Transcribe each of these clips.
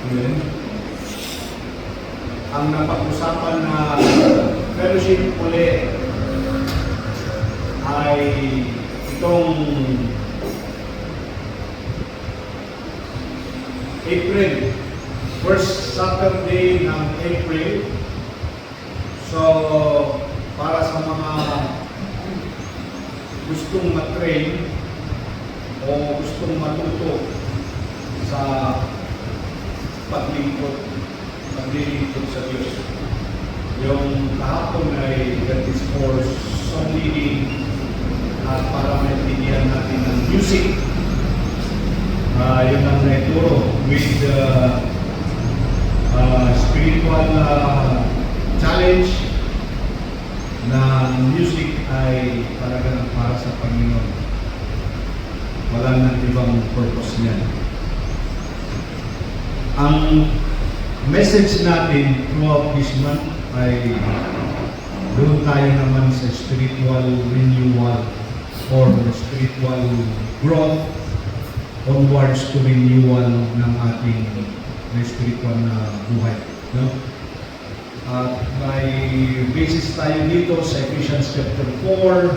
Amen. Ang napag-usapan na fellowship uli ay itong April, first Saturday ng April. So, para sa mga gustong matrain o gustong matuto sa paglingkod sa Diyos. Yung kahapon ay that is for song leading at para maintindihan natin ng music. Yun ang naituro with the spiritual challenge na music ay talagang para sa Panginoon. Wala nang ibang purpose niyan. Ang message natin throughout this month ay doon tayo naman sa spiritual renewal or spiritual growth onwards to renewal ng ating spiritual na buhay. No? At may basis tayo dito sa Ephesians chapter 4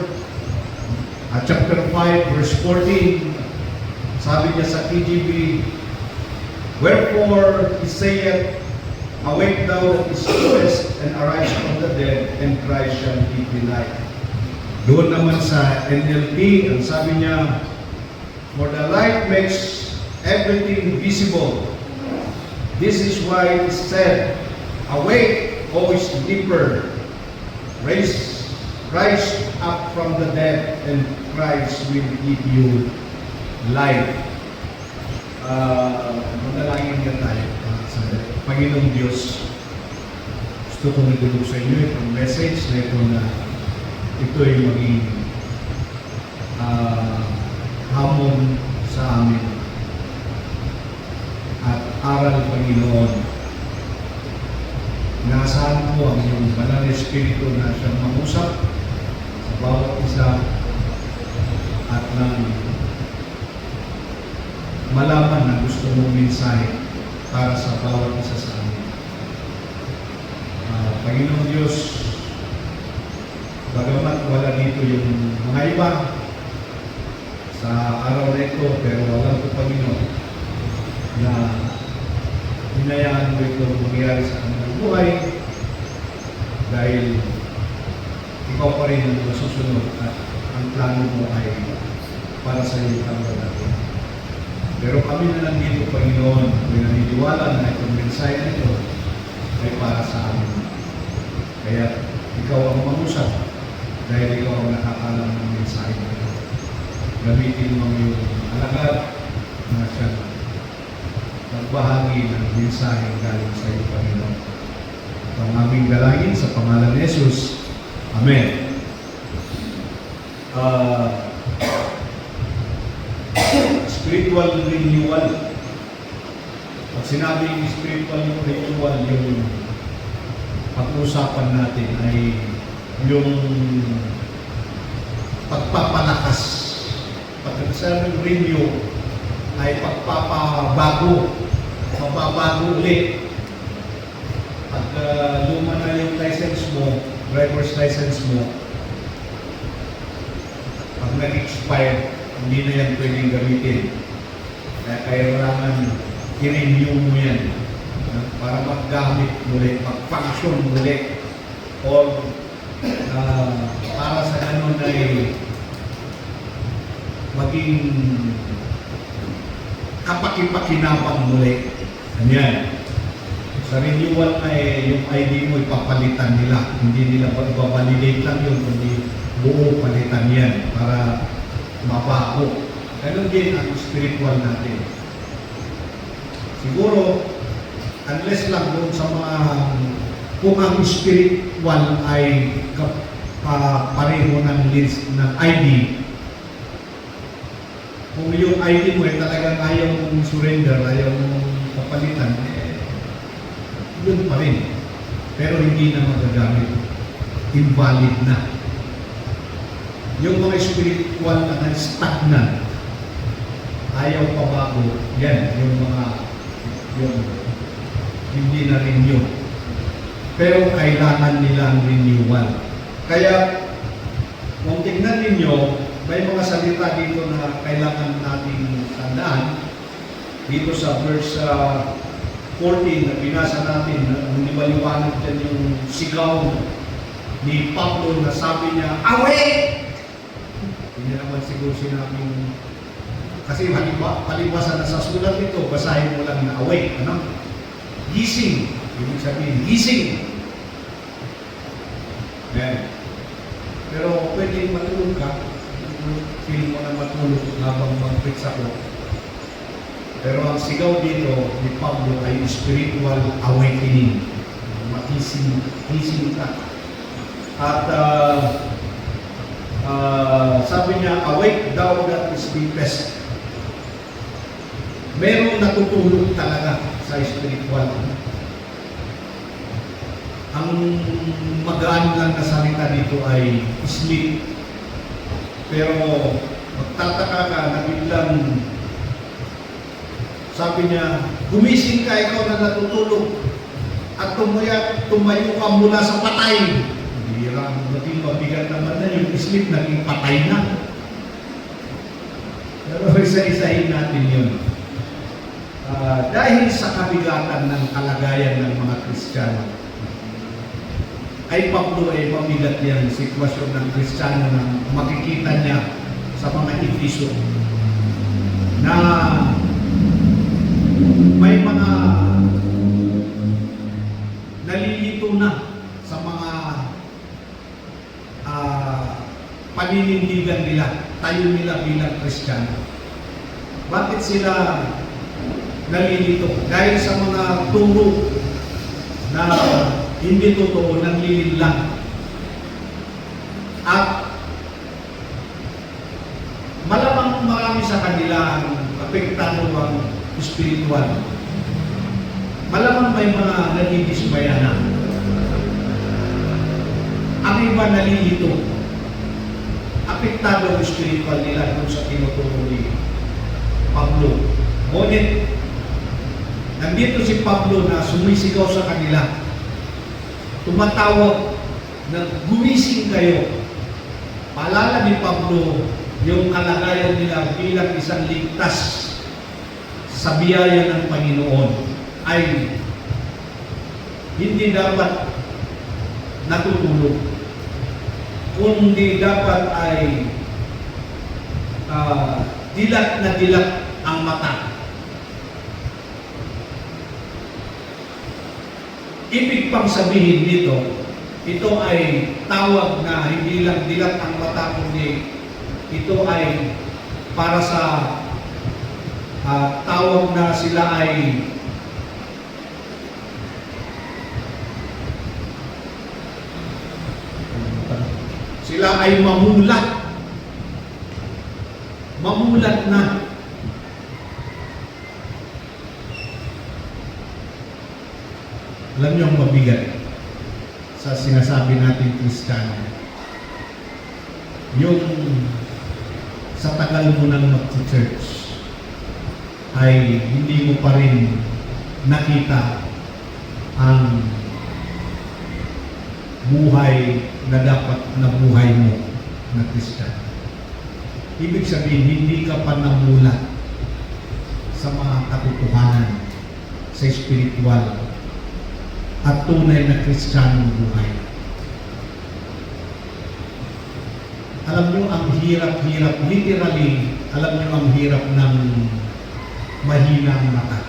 at chapter 5 verse 14. Sabi niya sa KJV, "Wherefore he saith, Awake thou that is rest, and arise from the dead, and Christ shall give thee light." Doon naman sa NLT, ang sabi niya, "For the light makes everything visible. This is why it is said, Awake, O sleeper, rise up from the dead, and Christ will give you light." Manalangin ka tayo sa Panginoong Diyos. Gusto kong idulog sa inyo itong message na ito na ito ay maging hamon sa amin at aral, Panginoon. Inaasahan ko ang iyong banal na Espiritu na siyang mangusap sa bawat isa at nang malaman na gusto mong mensahe para sa bawat isa sa amin. Panginoon Diyos, bagamat wala dito yung mga iba sa araw na ito, pero alam ko, Panginoon, na hinayaan mo ito mangyari sa kanilang buhay dahil ikaw pa rin ang masusunod at ang plano mo ay para sa iyong kamay natin. Pero kami na nandito, Panginoon, may naniniwala na itong mensahe na ito ay para sa amin. Kaya ikaw ang mangusap dahil ikaw ang nakakalam ng mensahe na ito. Gamitin mo yung alagad na siya magbahagi ng mensahe galing sa iyo, Panginoon. Ito ang aming dalangin sa pangalan ni Jesus. Amen. Spiritual renewal. Pag sinabing spiritual renewal, yung pag-usapan natin ay yung pagpapalakas. Pag sinabing renew ay pagpapabago, mababago ulit. Pag luma na yung license mo, driver's license mo, pag nag-expire, hindi na yan pwedeng gamitin. Kaya kailangan i-renew mo yan para maggamit muli, mag-function muli. O para sa ganun ay maging kapakipakinabang muli. Ganyan. Sa renewal ay yung ID mo ipapalitan nila. Hindi nila ipabalidate lang yun, kundi buo palitan yan para mabago. Ganun din ang spiritual natin. Siguro, unless lang doon sa mga, kung ang spiritual ay pareho ng list ng ID, kung yung ID mo ay talagang ayaw mong surrender, ayaw mong papalitan, yun pa rin. Pero hindi na magagamit. Invalid na. Yung mga spiritual na stagnant, ayaw pa bago, yan, yung hindi na-renew. Pero kailangan nilang renewal. Kaya, kung tingnan ninyo, may mga salita dito na kailangan natin tandaan. Dito sa verse 14 na binasa natin, lumaliwanag dyan yung sigaw ni Pablo na sabi niya, away! Hindi naman siguro sinabing, kasi paliwasan na sa sulat nito, basahin mo lang na away. Ano? Gising. Ibig sabihin, gising. Ayan. Pero pwede matulog ka. Feel mo na matulog habang mag-preach ako. Pero ang sigaw dito ni Pablo ay spiritual awakening. Magising ka. At sabi niya, awake thou that sleepest. Merong natutulog talaga sa spiritual. Ang magaan lang na salita dito ay sleep. Pero magtataka ka na biglang sabi niya, gumising ka, ikaw na natutulog at tumayo ka mula sa patay. Bira, naging mabigat naman na yung sleep, naging patay na. Pero isa-isahin natin yun. Dahil sa kabigatan ng kalagayan ng mga Kristiyano, ay Pablo ay mabigat yung sitwasyon ng Kristiyano na makikita niya sa mga Efeso na may mga nalilito na sa mga paninindigan nila, tayo nila bilang Kristiyano. Bakit sila nalilito? Dahil sa mga turo na hindi totoo, nanglilin lang. At malamang marami sa kanila ang apektado ang spiritual. Malamang may mga nagdidismaya na. Ang iba nalilito. Apektado ang spiritual nila kung sa tinuturo ni Pablo. Ngunit, nandito si Pablo na sumisigaw sa kanila. Tumatawag na gumising kayo. Paalala ni Pablo yung kalagayan nila bilang isang ligtas sa biyaya ng Panginoon ay hindi dapat natutulog. Kundi dapat ay dilat na dilat ang mata. Ibig pang sabihin dito, ito ay tawag na hindi lang dilat ang mata, kundi ito ay para sa tawag na sila ay mamulat. Mamulat na. Alam niyo ang mabigat sa sinasabi natin Kristiyano. Yung sa tagal mo nang mag-church ay hindi mo pa rin nakita ang buhay na dapat na buhay mo na Kristiyano. Ibig sabihin, hindi ka pa namulat sa mga katotohanan sa spiritual at tunay na Kristiyanong buhay. Alam nyo, ang hirap-hirap, literally, alam nyo ang hirap ng mahinang mata.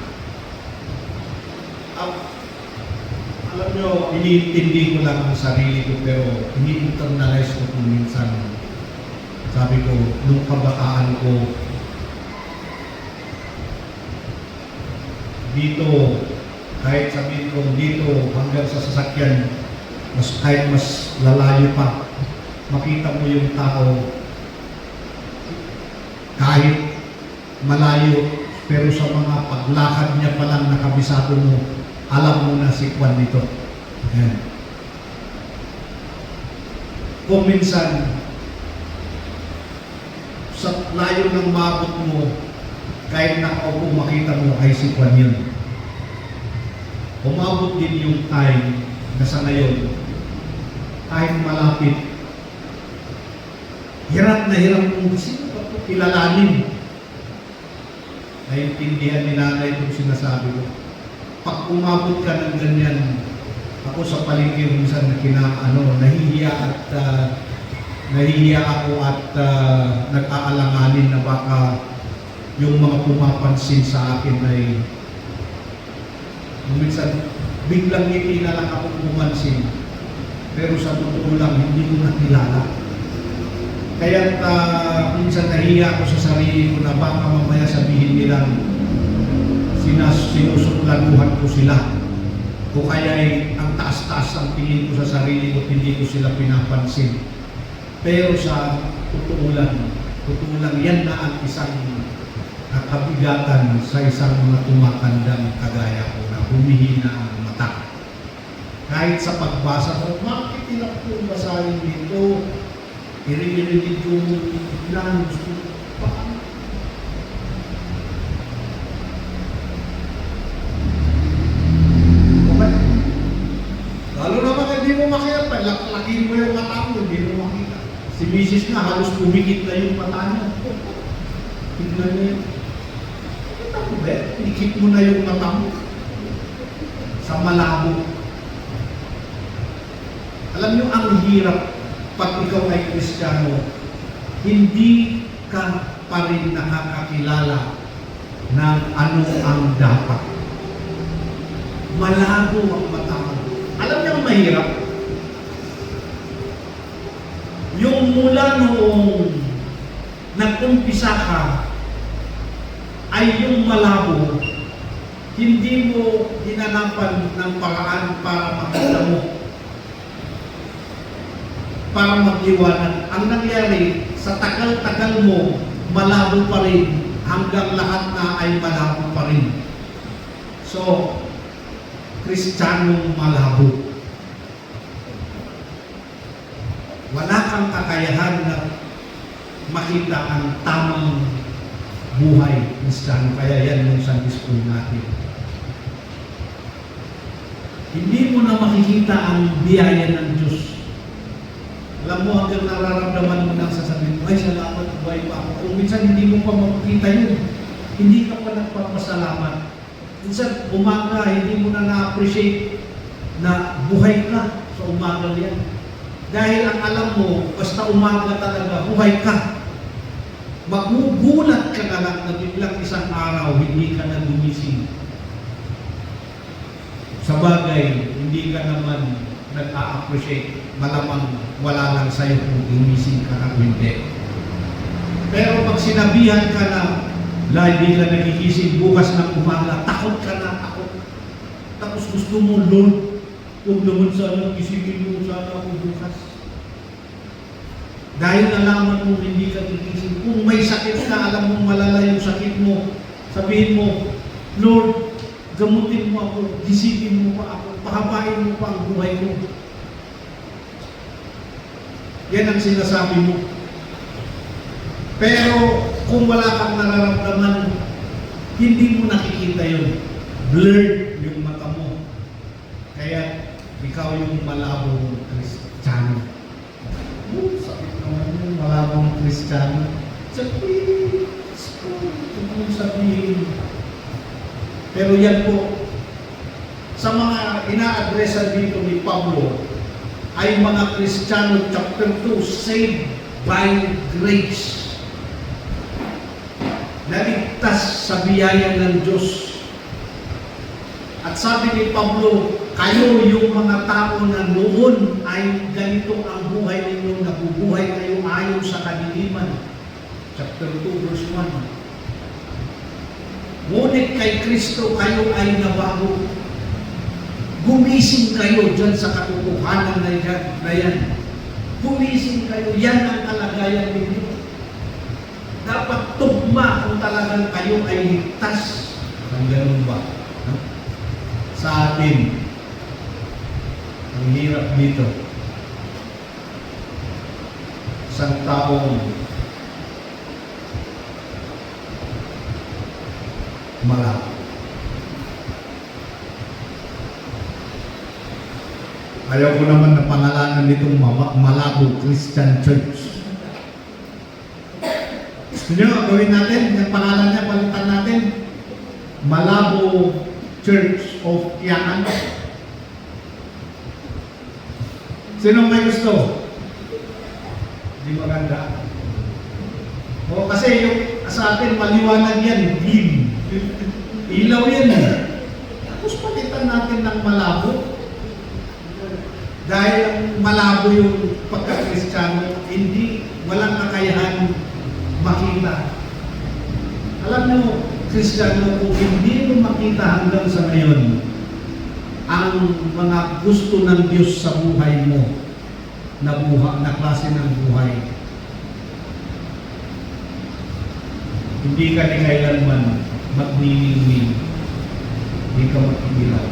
Alam nyo, iniintindi ko lang ang sarili ko, pero ini-internalize ko kung minsan. Sabi ko, nung kabataan ko, dito, kahit sabihin ko dito hanggang sa sasakyan, kahit mas lalayo pa, makita mo yung tao kahit malayo, pero sa mga paglakad niya pa lang nakabisado mo, alam mo na si Juan dito. Ayan. Kung minsan sa layo ng mabot mo, kahit nakaupo makita mo ay si Juan yun. umabot din yung time na sa ngayon, kahit malapit, hirap na hirap kung sino pa ito kilalanin. Naintindihan ni nanay itong sinasabi ko. Pag umabot ka ng ganyan, ako sa paligid minsan nahihiya ako at nag-aalanganin na baka yung mga pumapansin sa akin ay minsan biglang ngiti na lang ako pumansin, pero sa totoo lang hindi ko nakilala. Kaya minsan nahiya ako sa sarili ko na baka mamaya sabihin nilang sinusukladuhan ko sila. O kaya ang taas-taas ang tingin ko sa sarili ko, hindi ko sila pinapansin. Pero sa totoo lang yan na ang isang kabigatan sa isang mga tumatandang kagaya ko na humihina ang mata. Kahit sa pagbasa ko, bakit ilang po basahin dito? Iri-iri yung ilan gusto ko. Paano? Okay. Lalo naman hindi mo makita, lakin mo yung mata mo, hindi mo makita. Si Mrs. na halos pumikit na yung mata niya. Tignan niya. Kita mo ba? Ikit mo na yung mata mo. Sa malabo. Alam niyo, ang hirap pag ikaw ay Kristiyano, hindi ka pa rin nakakakilala ng ano ang dapat. Malabo ang mata mo. Alam niyo ang mahirap? Yung mula noong nag-umpisa ka ay yung malabo, hindi mo hinanapan ng paraan para makita mo, para mag-iwanan. Ang nangyari, sa tagal-tagal mo, malabo pa rin, hanggang lahat na ay malabo pa rin. So, Kristiyanong malabo. Wala kang kakayahan na makita ang tamang buhay Kristiyano. Kaya yan yung Sunday school natin. Hindi mo na makikita ang biyaya ng Diyos. Alam mo, hanggang nararamdaman mo nang sasabihin mo, ay salamat, buhay pa ako. Kung minsan hindi mo pa makikita yun, hindi ka pa nagpapasalamat. Minsan, umaga, hindi mo na na-appreciate na buhay ka sa umaga yan. Dahil ang alam mo, basta umaga talaga, buhay ka. Magugulat ka na lang na biglang isang araw, hindi ka na gumising. Sa bagay, hindi ka naman nag-a-appreciate. Malamang wala lang sa'yo kung gumising ka na hindi. Pero pag sinabihan ka na, hindi ka nagigising bukas ng umaga, takot ka na, takot. Tapos gusto mo, Lord, huwag naman sana, gisingin mo sana ako bukas. Dahil nalaman mo hindi ka gigising. Kung may sakit ka, alam mo malala yung sakit mo, sabihin mo, Lord, gamutin mo ako, gisingin mo pa ako, pahabain mo pa ang buhay mo. Yan ang sinasabi mo. Pero kung wala kang nararamdaman, hindi mo nakikita yun. Blurred yung mata mo. Kaya ikaw yung malabong Kristiyano. Sakit naman yung malabong Kristiyano. Sabihin. Pero yan po, sa mga ina-addressan dito ni Pablo, ay mga Kristiyano, chapter 2, saved by grace. Naligtas sa biyaya ng Diyos. At sabi ni Pablo, kayo yung mga tao na noon ay ganito ang buhay ninyo, nabubuhay kayo ayon sa kadiliman. Chapter 2, verse 1. Ngunit kay Kristo kayo ay nabago. Gumising kayo dyan sa katotohanan na yan. Gumising kayo, yan ang kalagayan ninyo. Dapat tugma kung talagang kayo ay ligtas. Ang ganun ba? Sa atin, ang hirap dito. Isang taong malabo. Ayaw ko naman na pangalanan nitong Malabo Christian Church. Gusto nyo, gawin natin, yung pangalan niya, palitan natin. Malabo Church of Quiacan. Sino may gusto? Hindi maganda. O kasi yung sa atin, maliwanag yan, dim. Ilaw yan eh. Tapos palitan natin ng malabo. Dahil malabo yung pagka-Kristiyano, hindi, walang kakayahan makita. Alam mo, Kristiyano, kung hindi mo makita hanggang sa ngayon, ang mga gusto ng Diyos sa buhay mo, na klase ng buhay, hindi ka ni kailanman magniningning, hindi ka magkikilaw.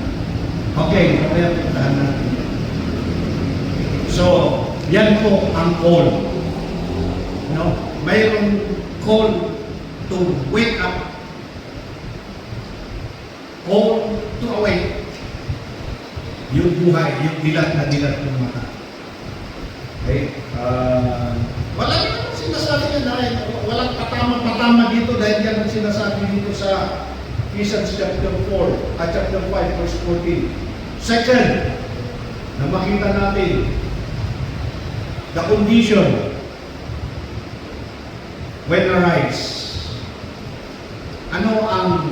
Okay, kaya pintahan natin. So, yan po ang call. No? Mayroong call to wake up. Call to awake. Yung buhay, yung dilat na dilat ng mata. Okay? Wala naman sinasabi niya na rin. Walang patama dito dahil yan ang sinasabi dito sa Ephesians chapter 4 at chapter 5 verse 14. Second, na makita natin the condition when arise. Ano ang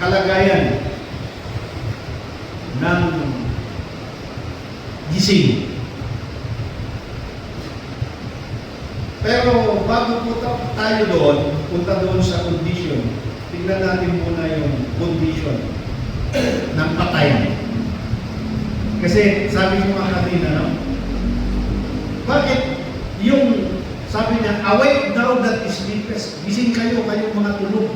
kalagayan ng gising? Pero bago po tayo doon, punta doon sa condition, tingnan natin muna yung condition ng patay. Kasi sabi ko nga kanina, no? Bakit yung sabi niya, awake thou that is sleepest, gising kayo, kayong mga tulog.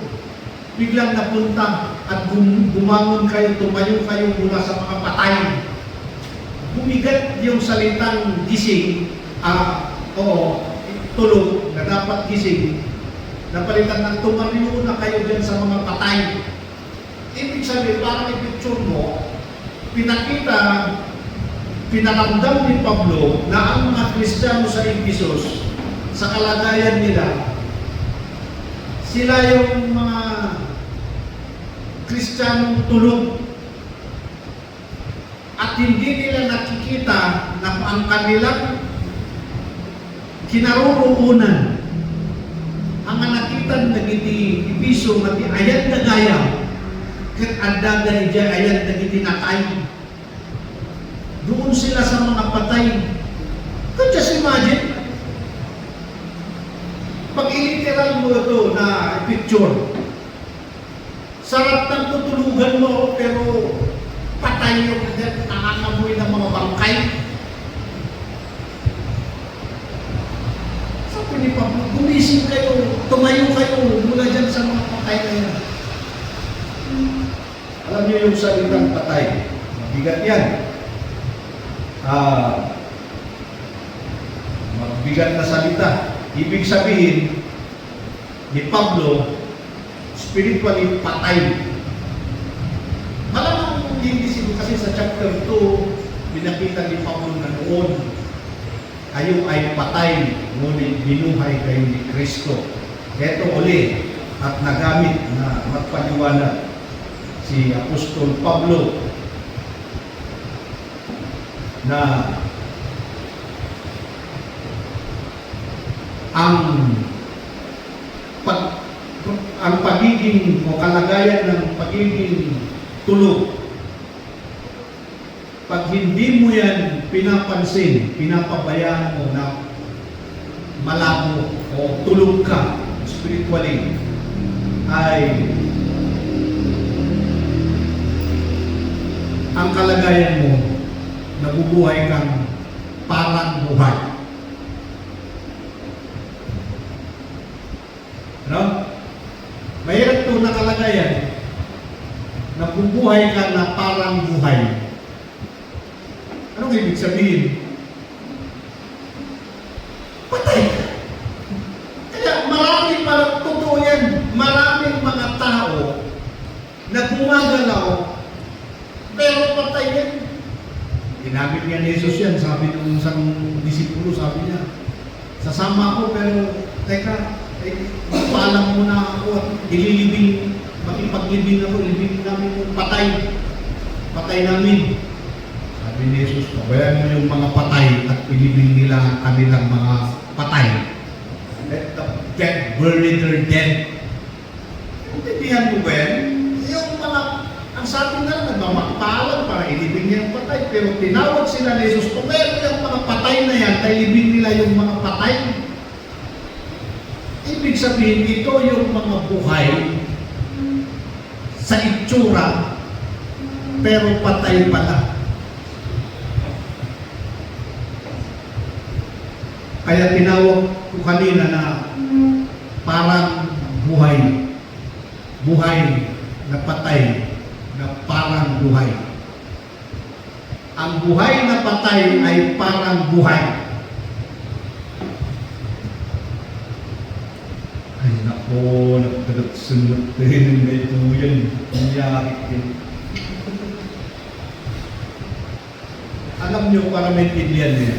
Biglang napunta at bumangon kayo, tumayo kayo mula sa mga patay. Bumigat yung salitang gising, tulog, na dapat gising, napalitan ng tumayo na kayo dyan sa mga patay. Ibig sabihin, parang i-picture mo, pinaramdam ni Pablo na ang mga Kristiyano sa Ephesus, sa kalagayan nila, sila yung mga Kristiyanong tulog at hindi nila nakikita na ang kanilang kinaroroonan ang nakitan nagiti Episo mati ayat na gaya ket adda dahil ayat nagiti natay. Doon sila sa mga patay. Just imagine, pag iliteral mo ito na picture, sarap ng tutulugan mo pero patay yung nangangamoy ng mga bangkay. Sabi ni Pablo, gumising kayo, tumayo kayo mula dyan sa mga patay na yan. Alam niyo yung salitang patay, mabigat yan. Mabigat na salita. Ibig sabihin ni Pablo, spiritually patay. Malamang hindi siguro kasi sa chapter 2, pinakita ni Pablo na noon, kayo ay patay, ngunit binuhay kayo ni Kristo. Ito uli at nagamit na magpaliwanag si Apostol Pablo na ang pagiging o kalagayan ng pagiging tulog, pag hindi mo yan pinapansin, pinapabayaan mo na malabo o tulog ka spiritually, ay ang kalagayan mo, nabubuhay kang parang buhay. No? Mahirap ito na kalagayan. Nabubuhay ka na parang buhay. Anong ibig sabihin? Patay ka. Kaya maraming totoo yan. Maraming mga tao na gumagalaw pero patay yan. Ginamit niya ni Jesus yan, sabi ng isang disipulo, sabi niya, sasama ako pero, teka, paalam mo na ako at ililibing, makipaglibing ako, ilibing namin yung patay. Patay namin. Sabi ni Jesus, pabayaan mo yung mga patay at ilibing nila ang kanilang mga patay. Let the dead bury their dead. Intindihan mo ba yan? Yung mga, ang sabi nga, nagmamakpaalam para ilibing niya yung patay. Pero tinawag sila ni Jesus, pabayaan mo yung mga patay na yan, at ilibing nila yung mga patay. Ibig sabihin, ito yung mga buhay sa itsura, pero patay pala. Kaya tinawag ko kanina na parang buhay. Buhay na patay, na parang buhay. Ang buhay na patay ay parang buhay. Ay nako, nagkagat-sunod din na ito yan. Nangyari din. Alam nyo, para maintindihan niya,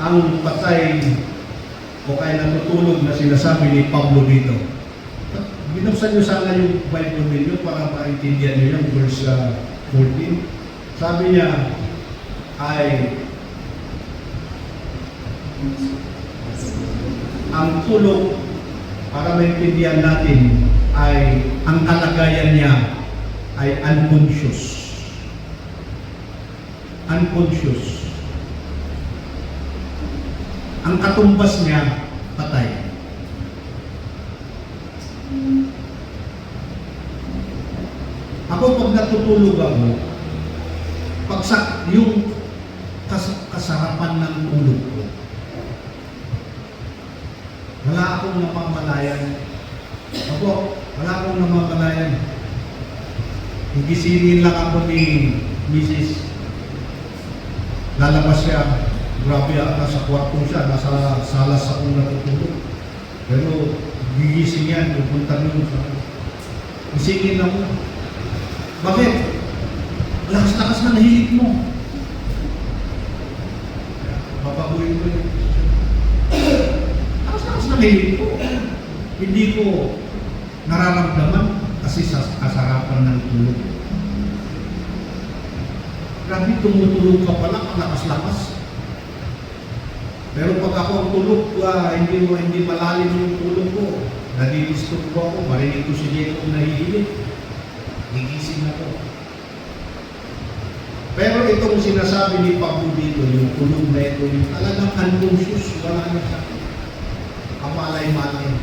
ang patay o kaya natutulog na sinasabi ni Pablo dito. Binuksan nyo sana yung Bible ninyo para maintindihan nyo yung verse 14. Sabi niya ay ang tulog, para maintindihan natin, ay ang kalagayan niya ay unconscious. Unconscious. Ang katumbas niya, patay. Ako pag natutulog ako, pagsak yung kasarapan ng tulog ko, wala akong namamalayan. Wala akong namamalayan. Gigisingin lang ako ni Mrs. Lalabas siya. Grabe nasa kwarto siya, nasa salas akong natutulog. Pero gigising yan, pupunta nun sa gisingin lang mo. Bakit? Lakas-lakas na nahilig mo. Babaguhin ko yun. Lakas-lakas na nahilig ko. Hindi ko nararamdaman kasi sa kasarapan ng tulog. Grabe, tumutulog ka pala, lakas-lakas. Pero pag ako ang tulog, hindi malalim yung tulog ko. Nadidisturb ko ako, marinig ko si Jacob na hihilig. Gigising ako. Pero itong sinasabi ni Pablo dito, yung tulog na ito, yung talagang unconscious, wala na siya. Kamalay-malay.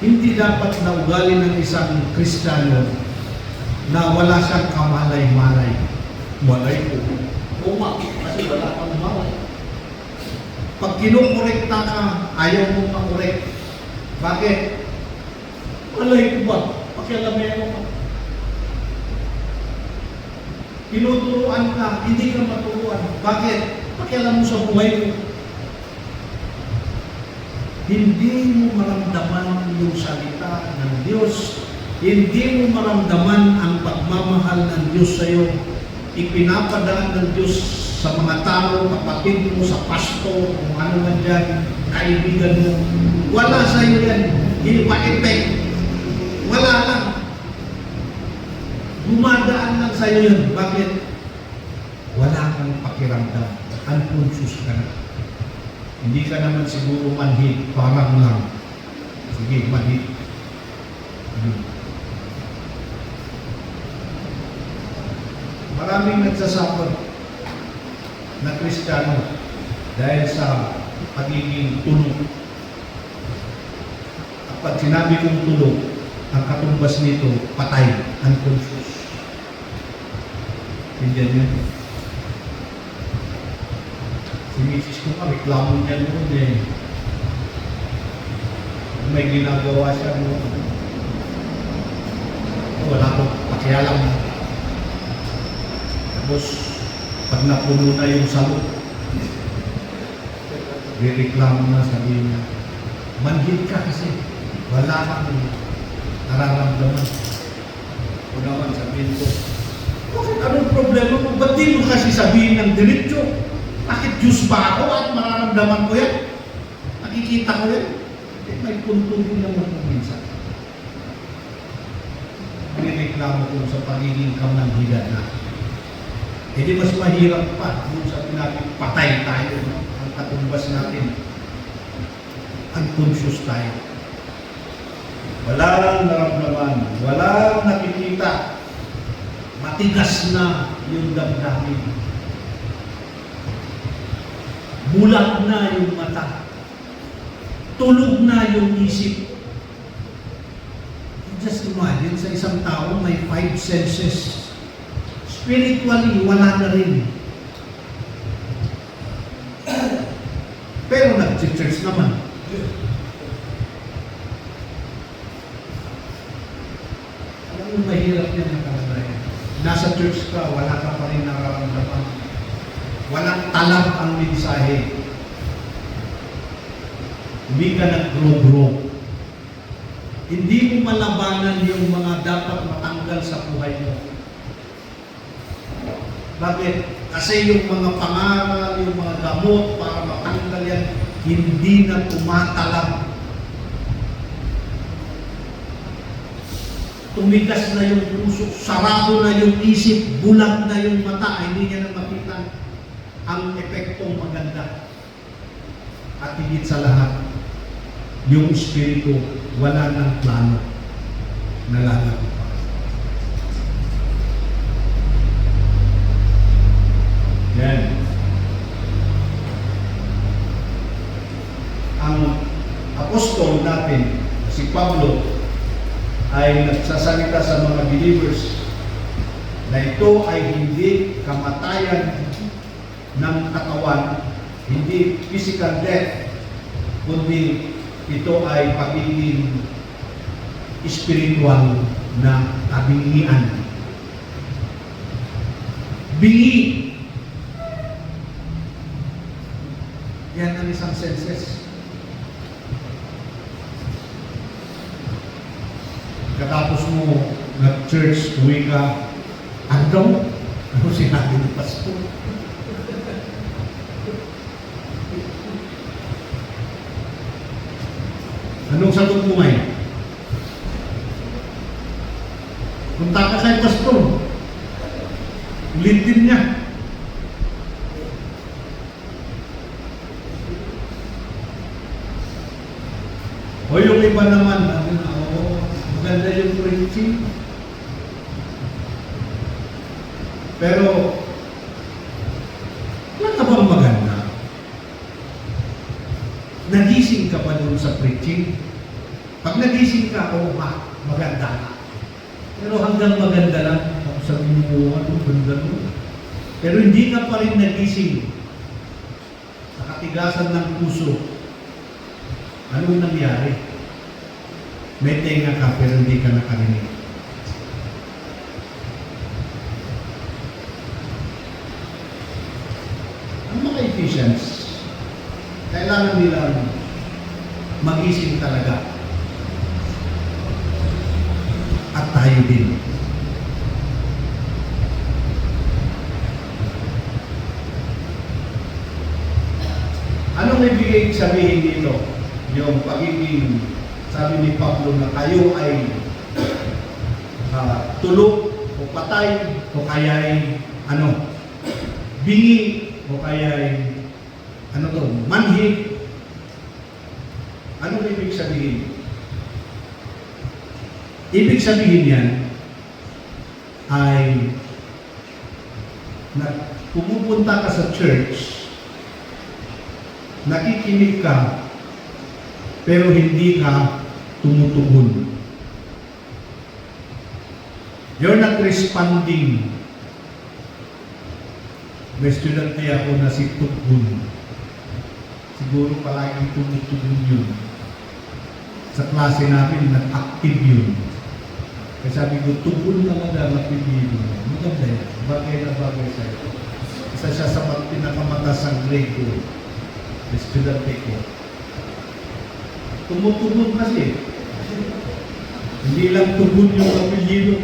Hindi dapat na ugali ng isang Kristiyano na wala siyang kamalay-malay. Malay ko. Uma, kasi wala kang malay. Pag kinukorekta ka, ayaw mo makorek. Bakit? Malay ko ba? Pakialamay mo ka. Tinuturuan ka, hindi ka maturuan. Bakit? Pakialam mo sa buhay mo. Hindi mo maramdaman yung salita ng Diyos. Hindi mo maramdaman ang pagmamahal ng Diyos sa iyo. Ipinapadaan ng Diyos sa mga tao, kapatid mo, sa pastor, kung ano man dyan, kaibigan mo. Wala sa iyo yan. Hindi pa effect. Wala lang. Dumadaan lang sa iyo yun. Bakit? Wala kang pakiramdam. Unconscious ka na. Hindi ka naman siguro manhid. Parang lang. Sige, manhid. Maraming nagsasakot na Kristiyano dahil sa pagiging tulog. At pag sinabi kong tulog, ang katumbas nito, patay, unconscious. Hindi yan. Si Mrs. ko nga, reklamo niya noon eh. May ginagawa siya noon. Wala ko pakialam. Tapos, pag napuno na yung salot, reklamo na, sabihin niya, manhid ka kasi wala kang nararamdaman. O naman sabihin ko, bakit anong problema mo? Ba't di mo kasi sabihin ng diretso? Bakit Diyos ba ako at mararamdaman ko yan? Nakikita ko yan. Eh, may punto din naman kung minsan. Nireklamo ko sa pagiging kamanhigan na. Eh di mas mahirap pa kung sabi natin patay tayo. No? Ang katumbas natin. Unconscious tayo. Walang naramdaman. Walang nakikita. Matigas na yung damdamin. Bulag na yung mata. Tulog na yung isip. Just imagine, sa isang tao may 5 senses. Spiritually, wala na rin. Pero nag-church naman. Alam mo, mahirap yan ang kalagayan. Nasa church ka, wala ka pa rin nararamdaman. Walang talab ang mensahe. Hindi ka nag-grow-grow. Hindi mo malabanan yung mga dapat matanggal sa buhay mo. Bakit? Kasi yung mga pangaral, yung mga gamot para matanggal yan, hindi na tumatalab. Tumigas na yung puso, sarado na yung isip, bulag na yung mata, hindi niya na makita ang epektong maganda. At higit sa lahat, yung espiritu, wala ng plano na lalago pa. Yan. Ang apostol natin, si Pablo, ay nagsasalita sa mga believers na ito ay hindi kamatayan ng katawan, hindi physical death, kundi ito ay pagiging spiritual na kabingian. Bingi. Yan ang isang senses. Katapos mo nag-church, uwi ka, ano? Ano sinabi ng pastor? Anong sagot mo ngayon? Punta ka kay pastor. Ulitin niya. O yung iba naman, maganda yung preaching. Pero, wala ka bang maganda? Nagising ka pa doon sa preaching? Pag nagising ka, maganda ka. Pero hanggang maganda lang, sabi mo, anong ganda mo? Pero hindi ka pa rin nagising sa katigasan ng puso. Anong nangyari? May tenga ka pero hindi ka nakarinig. Ang mga Ephesians, kailangan nilang magising talaga. At tayo din. Anong ibigay sabihin dito? Yung pagiging, sabi ni Pablo na kayo ay tulog o patay o kaya'y bingi o kaya'y manhid. Anong ibig sabihin? Ibig sabihin yan ay na pumupunta ka sa church, nakikinig ka, pero hindi ka tumutugon. You're not responding. May student ako na si Tugun. Siguro palaging tumutugon yun. Sa klase namin, nag-active yun. Kaya sabi ko, tugon talaga mapipili mo. Maganda yan. Bagay na bagay sa'yo. Isa siya sa pinakamatasang grade ko. Estudyante ko. Tumutugon kasi. Hindi lang tugon yung apelyido.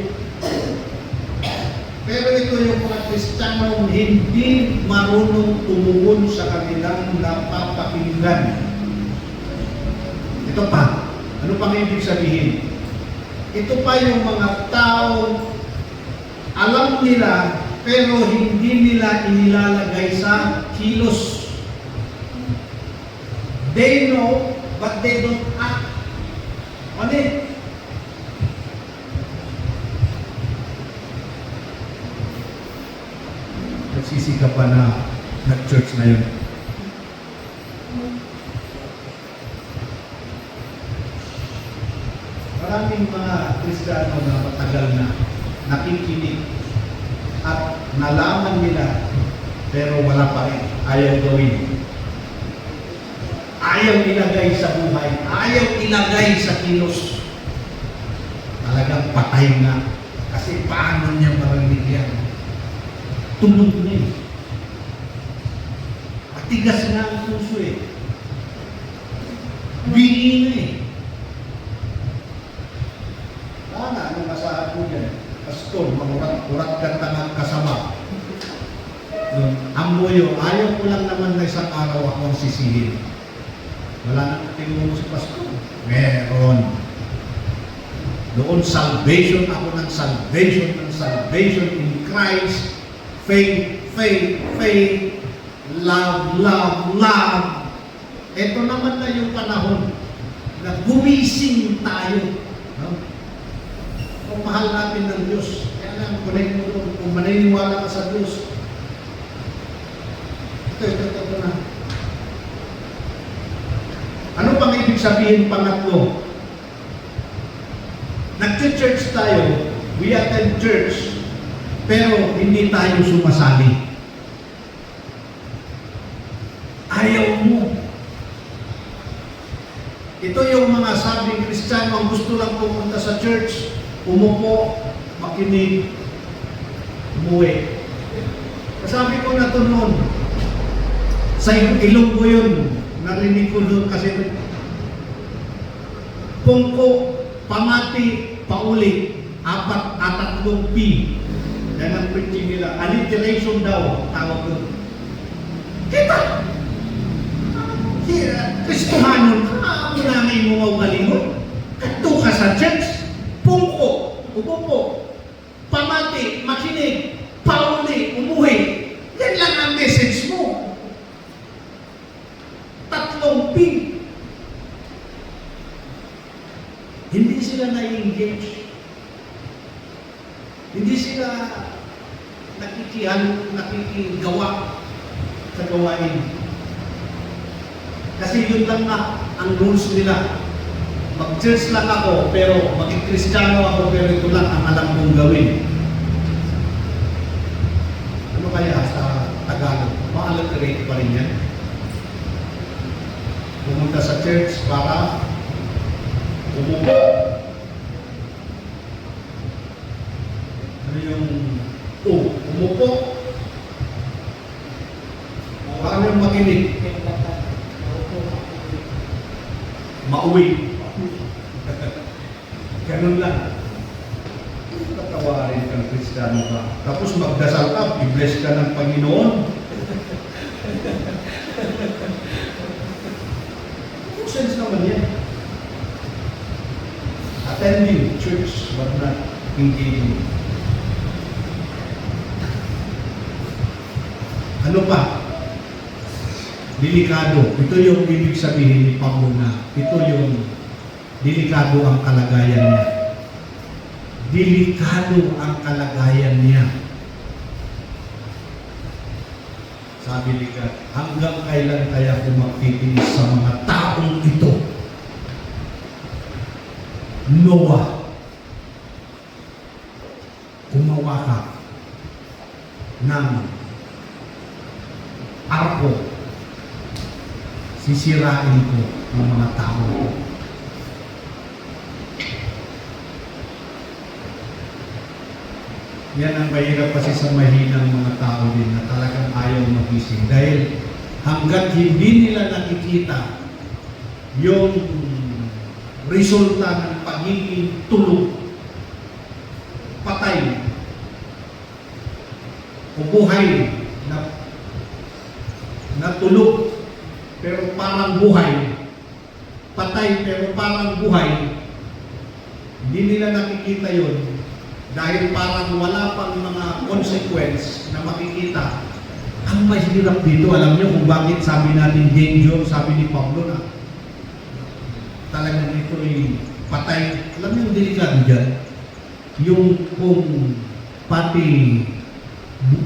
Pero ito yung mga Kristiyano hindi marunong tumugon sa kanilang napapakinggan. Ito pa, ano pang ibig sabihin? Ito pa yung mga tao alam nila pero hindi nila inilalagay sa kilos. They know but they don't act on it. Nagsisika pa na nag-church na yun. Maraming mga Kristiyano na matagal na nakikinig at nalaman nila pero wala pa rin. Ayaw gawin. Ayaw ilagay sa buhay. Ayaw ilagay sa kilos. Talagang patay na. Kasi paano niya marinig yan? Tulog na eh. Matigas na ang puso eh. Bingi na eh. Anong masahan po yan? Pastor, mamurat-urat ka tangang kasama. Amboyo, ayaw ko lang naman na isang araw ako ang sisihin. Wala nang tinuro si Pastor. Meron. Doon salvation ako ng salvation in Christ. Faith, faith, faith. Love, love, love. Ito naman na yung panahon na gumising tayo. No? Kung mahal natin ng Diyos, kaya lang, kung maniniwala ka sa Diyos, ito na. Ano pang ibig sabihin pangatlo? Nag-church tayo, we attend church, pero hindi tayo sumasali. Ayaw mo. Ito yung mga sabing Kristiyano ang gusto lang pumunta sa church, umupo, makinig, umuwi. Sabi ko na ito noon, sa Ilonggo yun, narinig ko doon kasi pungko, pamati, pauli, 4 P. Yan ang preaching nila. Alliteration daw, tawag doon. Kita! Kristohanon, unangay mo maugalingon. Kato ka sa church, pungko, upo, pamati, makinig, pauli, umuwi. Yan lang ang message mo. 3 P. Hindi sila na-engage. Hindi sila nakikigawa sa gawain. Kasi yun lang na ang rules nila. Mag-church lang ako, pero maging Kristiyano ako, pero ito lang ang alam kong gawin. Ano kaya sa Tagalog? Ma-alliterate pa rin yan. Pumunta sa church para umupo. Ano yung umupo? Paano yung makinig? Mauwi. Ganun lang. Tatawarin kang Kristiyano ka. Tapos magdasal ka, i-bless ka ng Panginoon. Sense naman yan. Attending church but not engaging. Ano pa? Delikado. Ito yung ibig sabihin ni Pablo na ito yung delikado ang kalagayan niya. Delikado ang kalagayan niya. Sabi ni God, hanggang kailan kaya ako magtitiis sa mga taong ito? Noah, gumawa ka ng arko. Sisirain ko ang mga tao ko. Yan ang mahirap kasi sa mahinang mga tao din na talagang ayaw magising. Dahil hanggat hindi nila nakikita yung resulta ng pagiging tulog, patay, buhay na tulog pero parang buhay, patay pero parang buhay, hindi nila nakikita yon dahil parang wala pang mga consequence na makikita. Ang mahirap dito, alam niyo kung bakit sabi natin danger, sabi ni Pablo na talagang ito ay patay. Alam niyo yung delikado dyan? Yung kung pati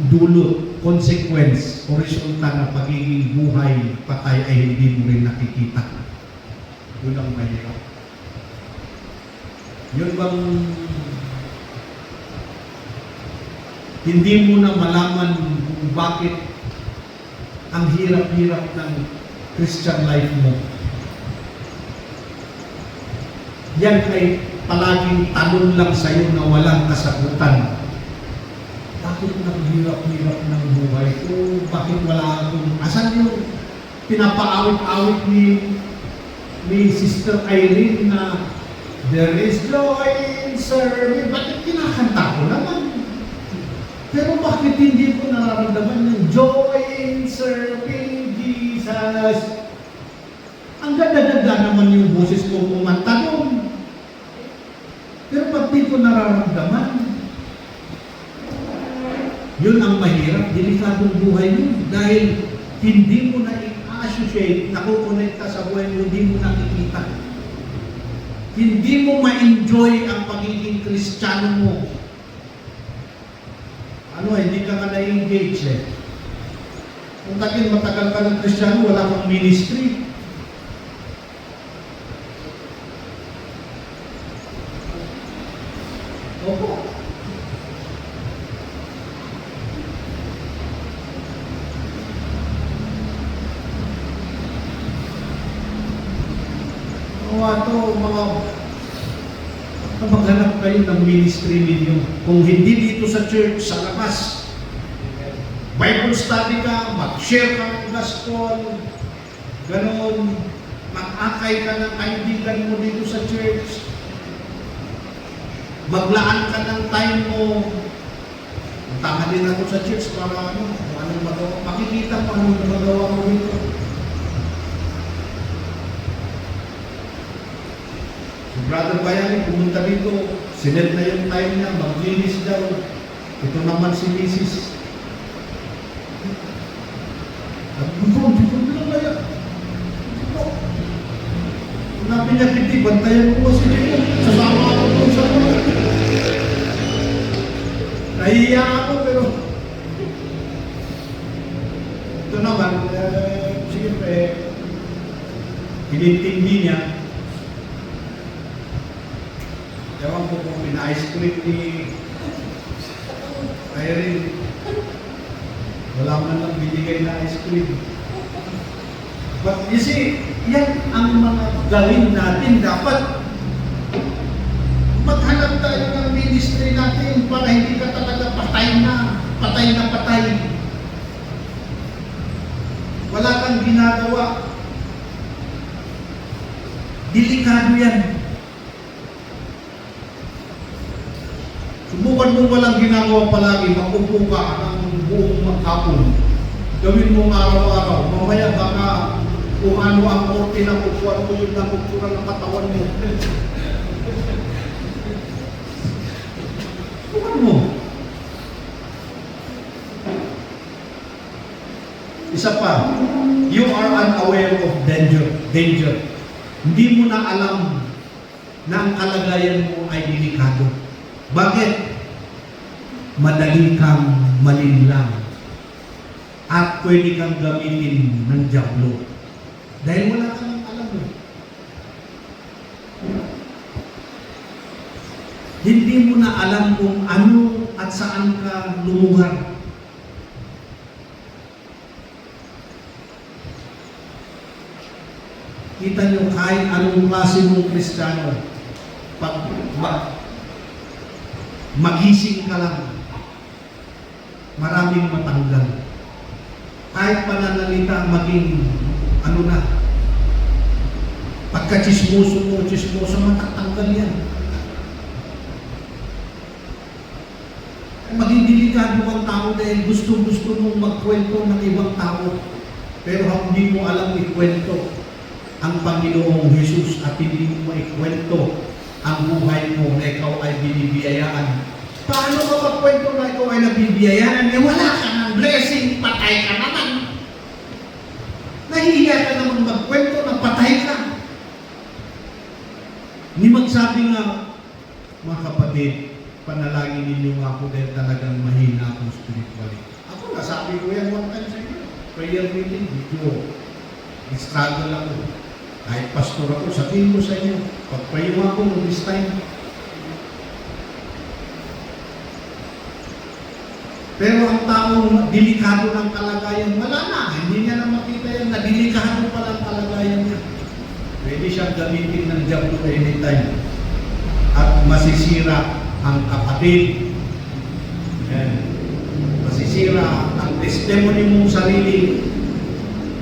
dulot, consequence, o resulta na pagiging buhay, patay ay hindi mo rin nakikita. Yun ang mahirap. Yun bang hindi mo na malaman kung bakit ang hirap-hirap ng Christian life mo? Yan ay palaging tanong lang sa'yo na walang kasagutan. Bakit nang hirap-hirap ng buhay ko? Bakit wala akong... Asan yung pinapaawit-awit ni Sister Irene na there is joy in serving? Bakit kinakanta ko naman? Pero bakit hindi ko nararamdaman yung joy in serving Jesus? Ang ganda-ganda naman yung boses ko kumanta doon. Pero pag di ko nararamdaman, yun ang mahirap, delikadong buhay yun. Dahil hindi mo na i-associate, nakukonekta sa buhay mo, hindi mo nakikita. Hindi mo ma-enjoy ang pagiging Kristiyano mo. Hindi ka ka na-engage eh. Kung matagal ka ng Kristiyano, wala kang ministry. Opo. Maghanap kayo ng ministry ninyo. Kung hindi dito sa church, sa labas, Bible study ka, mag-share ka ng gospel, ganoon, mag-akay ka ng kaibigan mo dito sa church, maglaan ka ng time mo. Tama din ako sa church para kung anong magawa. Makikita pa anong magawa mo dito. Brother Bayani, pumunta dito, sinet na yung time niya, maglinis daw. Ito naman si Mrs. Di ko lang kaya. Nabi niya, Piti, bantayan ko si Dito. Sasama ako doon sa mga. Nahiya ako, pero ito naman, siyempre, hinintindi niya. Ewan ko kung pina-ice cream ni Irene. Wala man lang binigay na ice cream. But you see, yan ang mga gawin natin. Dapat maghanap tayo ng ministry natin para hindi ka talaga patay na patay. Wala kang ginagawa. Delikado yan. Subukan mo walang ginagawa palagi, makupo ka ng buong maghapon. Gawin mo araw-araw. Mamaya baka kung ano ang orte ng upuan mo, yun ang upuan ng katawan mo. Subukan mo. Isa pa, you are unaware of danger. Hindi mo na alam na ang kalagayan mo ay delikado. Bakit? Madali kang malinlang at pwede kang gamitin ng diablo dahil wala kang alam mo. Hindi mo na alam kung ano at saan ka lumugar. Kita nyo kahit anong klase mong Kristiyano, pag magising ka lang, maraming matanggal. Kahit pananalita maging pagka-chismoso matatanggal yan. Maging delikado ang tao dahil gusto-gusto mong magkwento ng ibang tao. Pero hindi mo alam ikwento ang Panginoong Jesus at hindi mo maikwento ang buhay mo na ikaw ay binibiyayaan. Paano ka magkwento na ikaw ay nabibiyayaan? Eh wala ka ng blessing, patay ka naman. Nahihiya ka naman magkwento na patay ka. Ni magsabi nga, mga kapatid, panalangin ninyo ako dahil talagang mahina akong spiritually. Ako, nasabi ko yan one time sa inyo. Prayer meeting, video. Struggle ako. Kahit pastor ako, sabihin ko sa inyo, pag-pray mo ako this time. Pero ang taong delikado ng kalagayan, wala na. Hindi niya na makita yan na delikado pala ang kalagayan niya. Pwede siyang gamitin ng diablo anytime. At masisira ang kapatid. Yan. Masisira ang testimony mong sarili.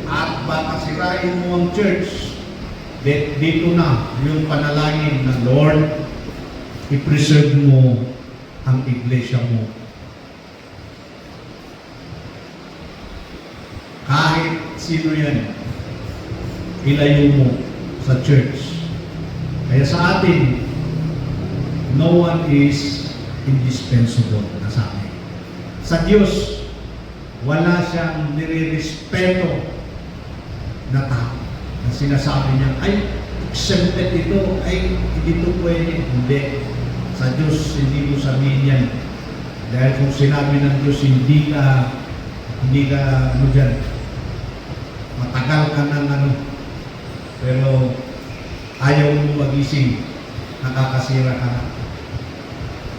At baka sirain mo ang church. Dito na yung panalangin ng Lord, i-preserve mo ang iglesia mo. Kahit sino yan, ilayo mo sa church. Kaya sa atin, no one is indispensable na sa atin. Sa Diyos, wala siyang nire-respeto na tao. Na sinasabi niya, ay, exempted ito, ay, hindi ito pwede. Hindi. Sa Diyos, hindi mo sabihin yan. Dahil kung sinabi ng Diyos, hindi ka, ano dyan, matagal ka ng ano, pero ayaw mo magising, nakakasira ka na.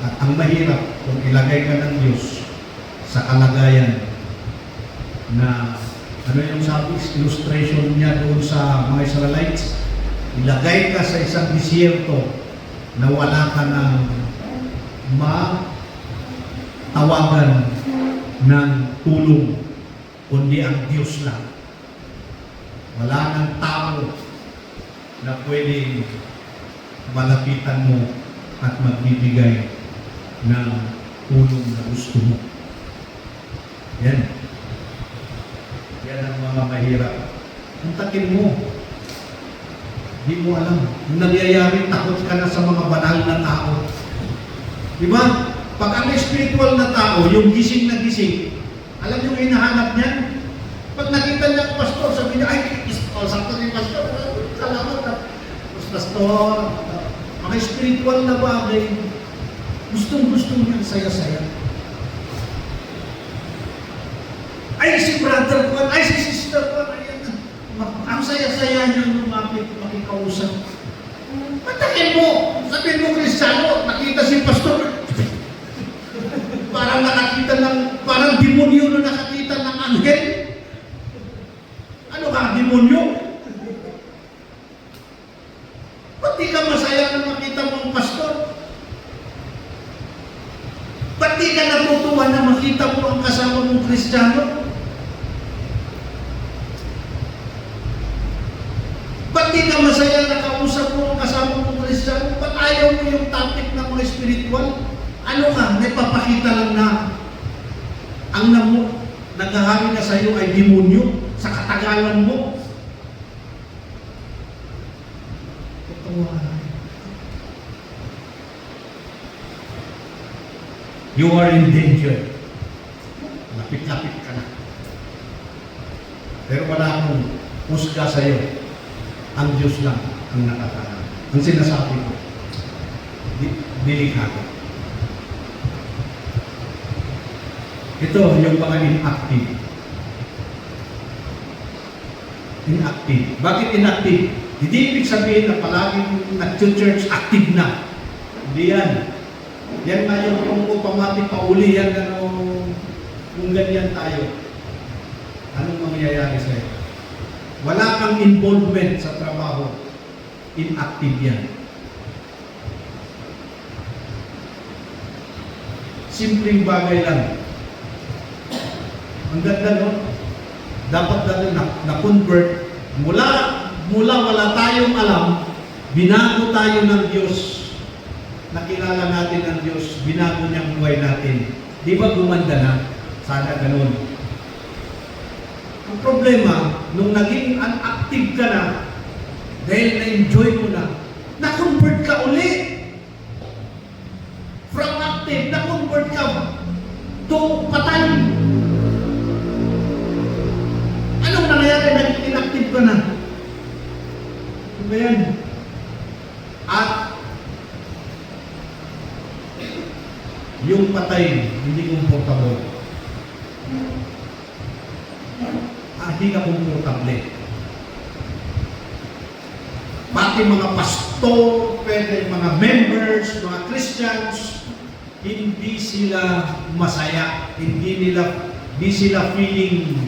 At ang mahirap, kung ilagay ka ng Diyos sa kalagayan na ano yung sabi, illustration niya doon sa mga Israelites, ilagay ka sa isang disyerto na wala ka ng matawagan ng tulong, kundi ang Diyos lang. Wala ng tao na pwedeng malapitan mo at magbibigay ng tulong na gusto mo. Yan. Yan ang mga mahirap. Untakin mo. Di mo alam. Kung nangyayari, takot ka na sa mga banal na tao. Diba? Pag ang spiritual na tao, yung gising na gising, alam niyo yung hinahanap niyan? Pag nakita niya ang pastor, sabi niya, ay, sakto ni pastor, salamat na. Pastor, mga spiritual na bagay, gustong-gusto niya, saya-saya. Ay, si brother ko, ay, si sister ko, ayan. Ang saya-saya niya lumapit, makikausap. Patakin mo! Sabihin mo, Kristiyano, nakita si pastor. Parang nakakita ng, parang demonyo na nakakita ng anghel. Ano ka, demonyo? Ba't di ka masaya na makita mo ang pastor? Ba't di ka natutuwa na makita mo ang kasama mong Kristiyano? Ba't di ka masaya na kausap mo ang kasama mong Kristiyano? Ba't ayaw mo yung topic ng mga spiritual? Ano ka, napapakita lang na ang naghahari na sa iyo ay demonyo sa katagalan mo. You are in danger. Lapit-lapit ka na. Pero wala akong husga sa iyo. Ang Diyos lang ang nakakaalam. Ang sinasabi ko, delikado. Ito yung mga inactive. Inactive. Bakit inactive? Hindi ibig sabihin na palaging nag-church active na. Hindi yan. Yan nga yung kung automatic pauli yan kung ganyan tayo. Anong mangyayari sa'yo? Wala kang involvement sa trabaho. Inactive yan. Simpleng bagay lang. Ang ganda, no? Dapat na-convert. Mula wala tayong alam, binago tayo ng Diyos. Nakilala natin ang Diyos, binago niyang buhay natin. Di ba gumanda na? Sana ganun. Ang problema, nung naging unactive ka na, dahil na-enjoy mo na, na-convert ka uli. From active, na-convert ka to patay. Anong nangyayari? Naging inactive ka na. Ano ba yan? At yung patay, hindi komportable. Hindi ka komportable. Pati mga pastor, pwede mga members, mga Christians, hindi sila masaya. Hindi sila feeling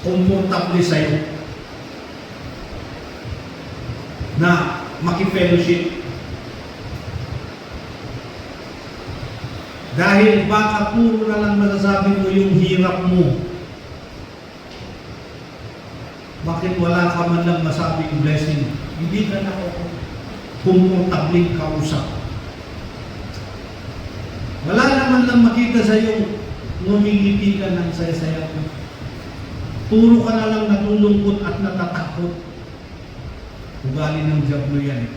komportable sa'yo na makifellowship. Dahil baka puro na lang masasabi mo yung hirap mo. Bakit wala ka man lang masabing blessing? Hindi ka na komportabling kausap. Wala naman lang makita sa iyo, ngumingiti ka ng saya-saya mo. Puro ka na lang natulungkot at natatakot. Ugali ng diablo yan.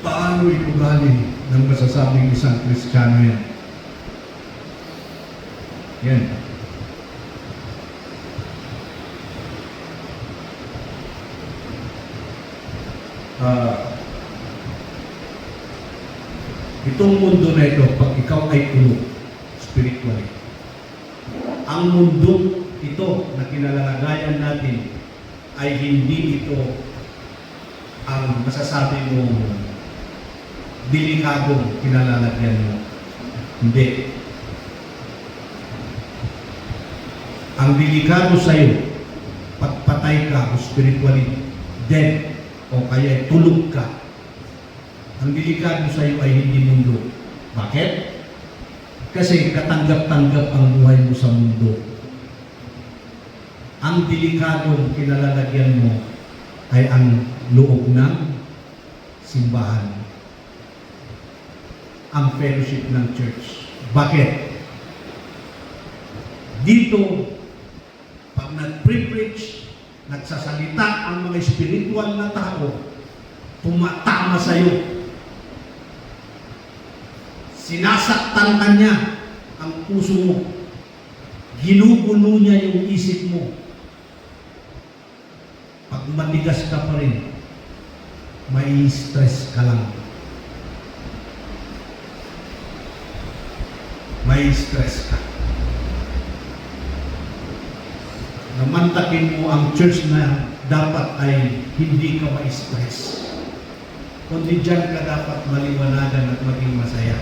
Paano inugali ng masasabing isang Kristiyano yan? Yan. Itong mundo na ito, pag ikaw ay puno spiritually, ang mundo ito na kinalalagayan natin ay hindi ito ang masasabi mo delikadong kinalalagyan mo. Hindi. Ang delikado sa'yo, pagpatay ka o spiritually dead o kaya tulog ka, ang delikado sa'yo ay hindi mundo. Bakit? Kasi katanggap-tanggap ang buhay mo sa mundo. Ang delikadong kinalalagyan mo ay ang loob ng simbahan, ang fellowship ng church. Bakit? Dito, pag nag-preach, nagsasalita ang mga spiritual na tao, tumatama sa iyo. Sinasaktan ka niya ang puso mo. Ginugulo niya yung isip mo. Pag matigas ka pa rin, may stress ka lang. May stress ka. Namantakin mo ang church na dapat ay hindi ka ma-stress. Kundi dyan ka dapat maliwanagan at maging masaya.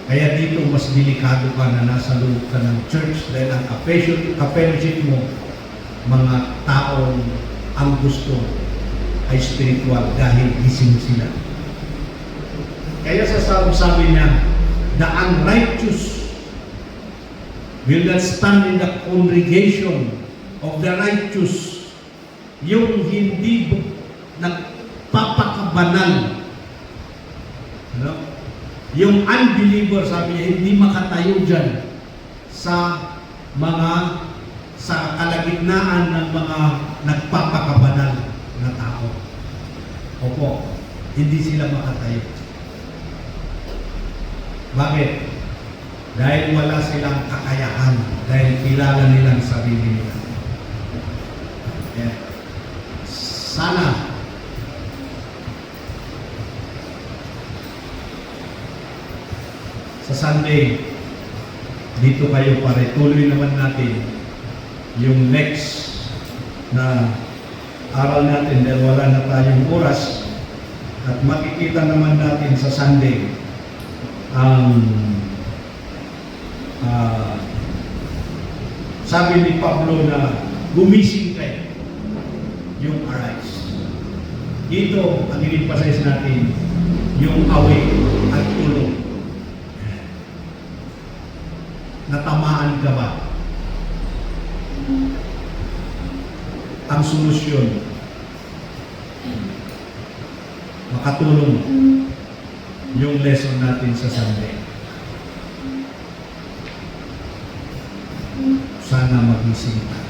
Kaya dito mas delikado ka na nasa loob ka ng church dahil ang ka-fellowship mo, mga taong ang gusto ay spiritual dahil gising sila. Kaya sabi niya, the unrighteous will not stand in the congregation of the righteous. Yung hindi nagpapakabanal. Ano? Yung unbeliever, sabi niya, hindi makatayo dyan sa kalagitnaan ng mga nagpapakabanal na tao. Opo, hindi sila makatayo. Bakit? Dahil wala silang kakayahan, dahil kilala nilang sarili nila. Yeah. Sana sa Sunday, dito kayo pare, tuloy naman natin yung next na aral natin dahil wala na tayong oras at makikita naman natin sa Sunday ang sabi ni Pablo na gumising kayo, yung arise. Dito, ang in-emphasize natin, yung awake at tulog. Natamaan ka ba? Ang solusyon, makatulong yung lesson natin sa Sunday. Sana magising tayo.